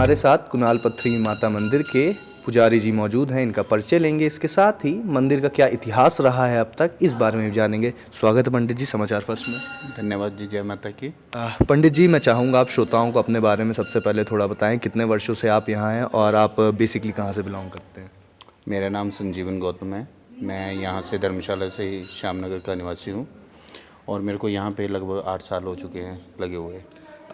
हमारे साथ कुणाल पथरी माता मंदिर के पुजारी जी मौजूद हैं। इनका परिचय लेंगे, इसके साथ ही मंदिर का क्या इतिहास रहा है अब तक इस बारे में भी जानेंगे। स्वागत है पंडित जी समाचार फर्स्ट में। धन्यवाद जी, जय माता की। पंडित जी, मैं चाहूँगा आप श्रोताओं को अपने बारे में सबसे पहले थोड़ा बताएं, कितने वर्षों से आप यहाँ हैं और आप बेसिकली कहाँ से बिलोंग करते हैं। मेरा नाम संजीवन गौतम है। मैं यहाँ से धर्मशाला से ही श्यामनगर का निवासी हूँ और मेरे को यहाँ पे लगभग 8 साल हो चुके हैं लगे हुए।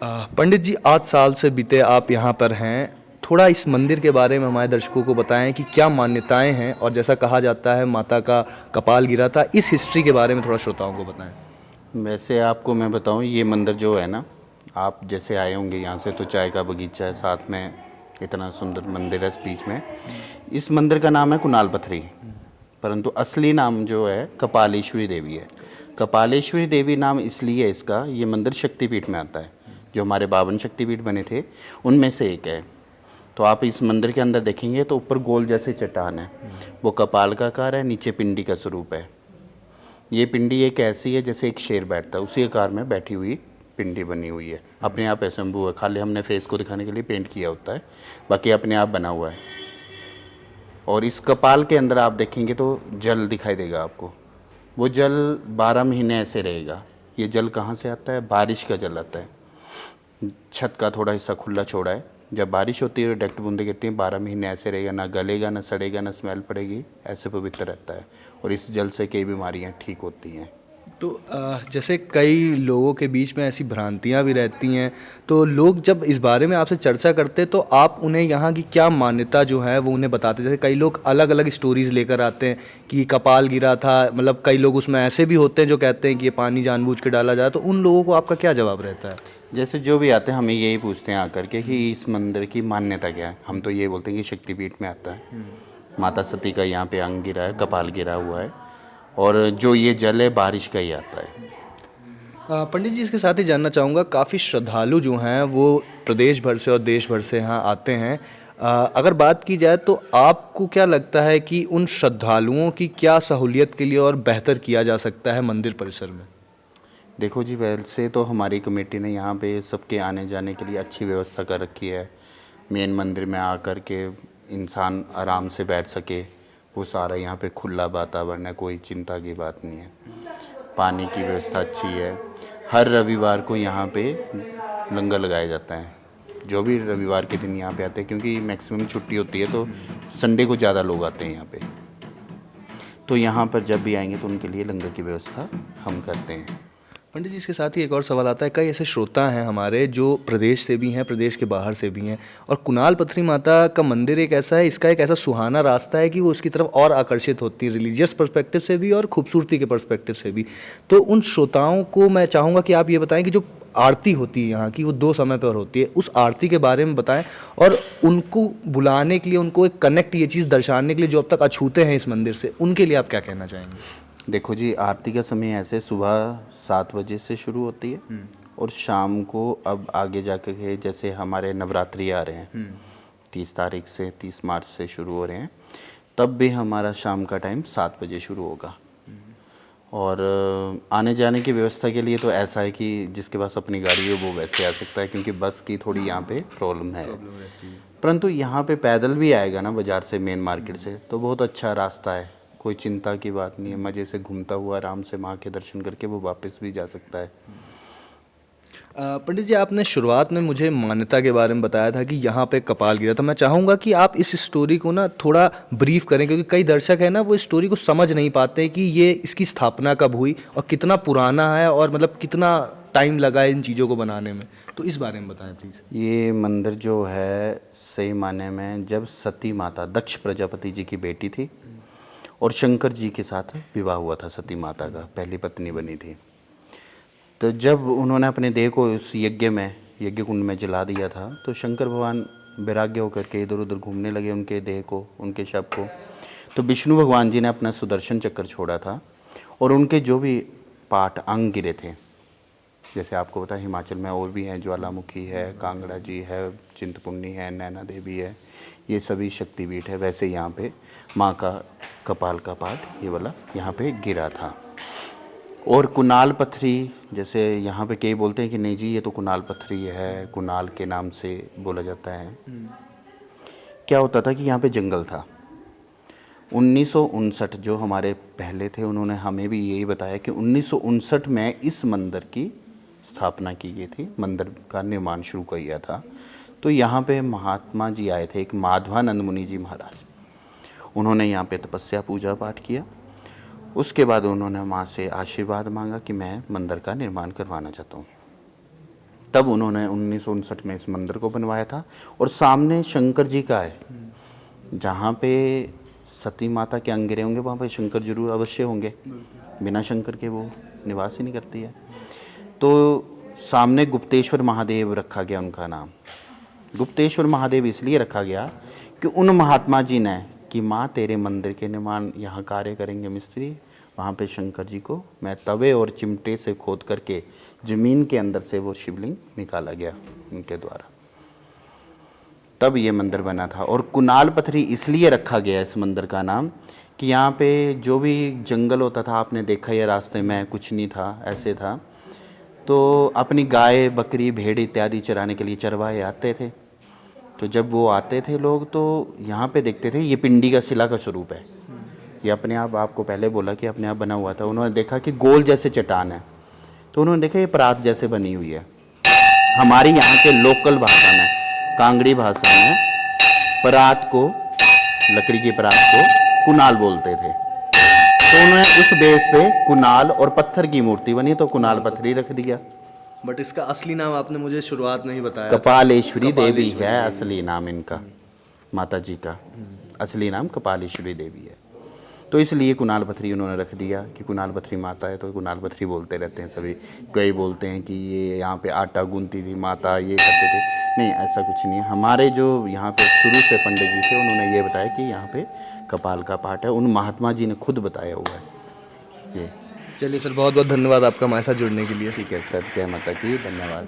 पंडित जी, 8 साल से बीते आप यहाँ पर हैं, थोड़ा इस मंदिर के बारे में हमारे दर्शकों को बताएं कि क्या मान्यताएं हैं, और जैसा कहा जाता है माता का कपाल गिरा था, इस हिस्ट्री के बारे में थोड़ा श्रोताओं को बताएं। वैसे आपको मैं बताऊँ, ये मंदिर जो है ना, आप जैसे आए होंगे यहाँ से तो चाय का बगीचा है, साथ में इतना सुंदर मंदिर है इस बीच में। इस मंदिर का नाम है कुणाल पथरी, परंतु असली नाम जो है कपालेश्वरी देवी है। कपालेश्वरी देवी नाम इसलिए इसका, ये मंदिर शक्तिपीठ में आता है, जो हमारे 52 शक्तिपीठ बने थे उनमें से एक है। तो आप इस मंदिर के अंदर देखेंगे तो ऊपर गोल जैसे चट्टान है, वो कपाल का आकार है, नीचे पिंडी का स्वरूप है। ये पिंडी एक ऐसी है जैसे एक शेर बैठता है, उसी आकार में बैठी हुई पिंडी बनी हुई है। अपने आप स्वयंभू है, खाली हमने फेस को दिखाने के लिए पेंट किया होता है, बाकी अपने आप बना हुआ है। और इस कपाल के अंदर आप देखेंगे तो जल दिखाई देगा आपको। वो जल 12 महीने ऐसे रहेगा। ये जल कहाँ से आता है? बारिश का जल आता है। छत का थोड़ा हिस्सा खुला छोड़ा है, जब बारिश होती है डायरेक्ट बूंदें गिरती हैं, 12 महीने ऐसे रहेगा, ना गलेगा, ना सड़ेगा, ना स्मेल पड़ेगी, ऐसे पवित्र रहता है। और इस जल से कई बीमारियां ठीक होती हैं। तो जैसे कई लोगों के बीच में ऐसी भ्रांतियां भी रहती हैं, तो लोग जब इस बारे में आपसे चर्चा करते तो आप उन्हें यहाँ की क्या मान्यता जो है वो उन्हें बताते। जैसे कई लोग अलग अलग स्टोरीज़ लेकर आते हैं कि कपाल गिरा था, मतलब कई लोग उसमें ऐसे भी होते हैं जो कहते हैं कि ये पानी जानबूझ के डाला जाए, तो उन लोगों को आपका क्या जवाब रहता है? जैसे जो भी आते हैं हमें यही पूछते हैं आकर के कि इस मंदिर की मान्यता क्या है। हम तो ये बोलते हैं कि शक्तिपीठ में आता है, माता सती का यहाँ पे अंग गिरा है, कपाल गिरा हुआ है, और जो ये जल है बारिश का ही आता है। पंडित जी, इसके साथ ही जानना चाहूँगा, काफ़ी श्रद्धालु जो हैं वो प्रदेश भर से और देश भर से यहाँ आते हैं। अगर बात की जाए तो आपको क्या लगता है कि उन श्रद्धालुओं की क्या सहूलियत के लिए और बेहतर किया जा सकता है मंदिर परिसर में? देखो जी, वैसे तो हमारी कमेटी ने यहाँ पे सबके आने जाने के लिए अच्छी व्यवस्था कर रखी है। मेन मंदिर में आकर के इंसान आराम से बैठ सके, वो सारा यहाँ पे खुला वातावरण है, कोई चिंता की बात नहीं है। पानी की व्यवस्था अच्छी है। हर रविवार को यहाँ पे लंगर लगाया जाता है। जो भी रविवार के दिन यहाँ पे आते हैं, क्योंकि मैक्सिमम छुट्टी होती है तो संडे को ज़्यादा लोग आते हैं यहाँ पे। तो यहाँ पर जब भी आएंगे तो उनके लिए लंगर की व्यवस्था हम करते हैं। पंडित जी, इसके साथ ही एक और सवाल आता है, कई ऐसे श्रोता हैं हमारे जो प्रदेश से भी हैं, प्रदेश के बाहर से भी हैं, और कुणाल पथरी माता का मंदिर एक ऐसा है, इसका एक ऐसा सुहाना रास्ता है कि वो उसकी तरफ और आकर्षित होती है, रिलीजियस पर्सपेक्टिव से भी और खूबसूरती के पर्सपेक्टिव से भी। तो उन श्रोताओं को मैं चाहूँगा कि आप ये बताएं कि जो आरती होती है यहाँ की, वो 2 समय पर होती है, उस आरती के बारे में बताएं, और उनको बुलाने के लिए, उनको एक कनेक्ट ये चीज़ दर्शाने के लिए जो अब तक अछूते हैं इस मंदिर से, उनके लिए आप क्या कहना चाहेंगे? देखो जी, आरती का समय ऐसे सुबह 7 बजे से शुरू होती है और शाम को अब आगे जाकर के जैसे हमारे नवरात्रि आ रहे हैं 30 तारीख से, 30 मार्च से शुरू हो रहे हैं, तब भी हमारा शाम का टाइम 7 बजे शुरू होगा। और आने जाने की व्यवस्था के लिए तो ऐसा है कि जिसके पास अपनी गाड़ी है वो वैसे आ सकता है, क्योंकि बस की थोड़ी यहाँ पे प्रॉब्लम है। परंतु यहाँ पे पैदल भी आएगा ना बाज़ार से, मेन मार्केट से, तो बहुत अच्छा रास्ता है, कोई चिंता की बात नहीं है। मज़े से घूमता हुआ आराम से माँ के दर्शन करके वो वापस भी जा सकता है। पंडित जी, आपने शुरुआत में मुझे मान्यता के बारे में बताया था कि यहाँ पे कपाल गिरा था। मैं चाहूँगा कि आप इस स्टोरी को ना थोड़ा ब्रीफ करें, क्योंकि कई दर्शक हैं ना वो इस स्टोरी को समझ नहीं पाते कि ये इसकी स्थापना कब हुई और कितना पुराना है, और मतलब कितना टाइम लगा है इन चीज़ों को बनाने में। तो इस बारे में बताएं प्लीज़। ये मंदिर जो है सही माने में जब सती माता दक्ष प्रजापति जी की बेटी थी और शंकर जी के साथ विवाह हुआ था, सती माता का पहली पत्नी बनी थी। तो जब उन्होंने अपने देह को उस यज्ञ में, यज्ञ कुंड में जला दिया था, तो शंकर भगवान वैराग्य होकर के इधर उधर घूमने लगे उनके देह को, उनके शव को। तो विष्णु भगवान जी ने अपना सुदर्शन चक्र छोड़ा था और उनके जो भी पार्ट अंग गिरे थे, जैसे आपको पता है हिमाचल में और भी हैं, ज्वालामुखी है, कांगड़ा जी है, चिंतपूर्णी है, नैना देवी है, ये सभी शक्तिपीठ है। वैसे यहाँ पे माँ का कपाल का पार्ट ये वाला यहाँ पे गिरा था। और कुणाल पत्थरी, जैसे यहाँ पे कई बोलते हैं कि नहीं जी ये तो कुणाल पत्थरी है, कुणाल के नाम से बोला जाता है। क्या होता था कि यहाँ पे जंगल था। 1959 जो हमारे पहले थे उन्होंने हमें भी यही बताया कि 1959 में इस मंदिर की स्थापना की गई थी, मंदिर का निर्माण शुरू किया था। तो यहाँ पे महात्मा जी आए थे, एक माधवानंद मुनि जी महाराज। उन्होंने यहाँ पे तपस्या पूजा पाठ किया। उसके बाद उन्होंने माँ से आशीर्वाद मांगा कि मैं मंदिर का निर्माण करवाना चाहता हूँ। तब उन्होंने 1959 में इस मंदिर को बनवाया था। और सामने शंकर जी का है, जहाँ पे सती माता के अंगेरे होंगे वहाँ पे शंकर जरूर अवश्य होंगे, बिना शंकर के वो निवास ही नहीं करती है। तो सामने गुप्तेश्वर महादेव रखा गया उनका नाम। गुप्तेश्वर महादेव इसलिए रखा गया कि उन महात्मा जी ने कि माँ तेरे मंदिर के निर्माण यहाँ कार्य करेंगे मिस्त्री, वहाँ पे शंकर जी को मैं तवे और चिमटे से खोद करके ज़मीन के अंदर से वो शिवलिंग निकाला गया उनके द्वारा, तब ये मंदिर बना था। और कुणाल पत्थरी इसलिए रखा गया इस मंदिर का नाम कि यहाँ पे जो भी जंगल होता था, आपने देखा ये रास्ते में कुछ नहीं था, ऐसे था, तो अपनी गाय बकरी भेड़ इत्यादि चराने के लिए चरवाहे आते थे। तो जब वो आते थे लोग तो यहाँ पे देखते थे ये पिंडी का शिला का स्वरूप है, ये अपने आप, आपको पहले बोला कि अपने आप बना हुआ था। उन्होंने देखा कि गोल जैसे चट्टान है, तो उन्होंने देखा ये परात जैसे बनी हुई है। हमारी यहाँ के लोकल भाषा में, कांगड़ी भाषा में, परात को, लकड़ी की परात को कुणाल बोलते थे। तो उन्होंने उस बेस पे कुणाल और पत्थर की मूर्ति बनी तो कुणाल पत्थरी रख दिया। बट इसका असली नाम आपने मुझे शुरुआत में ही बताया। कपालेश्वरी देवी है असली नाम इनका, माता जी का असली नाम कपालेश्वरी देवी है। तो इसलिए कुणाल पत्थरी उन्होंने रख दिया कि कुणाल पत्थरी माता है, तो कुणाल पत्थरी बोलते रहते हैं सभी। कई बोलते हैं कि ये यहाँ पे आटा गूंथती थी माता, ये करते थे, नहीं ऐसा कुछ नहीं है। हमारे जो यहाँ पे शुरू से पंडित जी थे उन्होंने ये बताया कि यहाँ पे कपाल का पाठ है, उन महात्मा जी ने खुद बताया हुआ है ये। चलिए सर, बहुत बहुत धन्यवाद आपका हमारे साथ जुड़ने के लिए। ठीक है सर, जय माता की, धन्यवाद।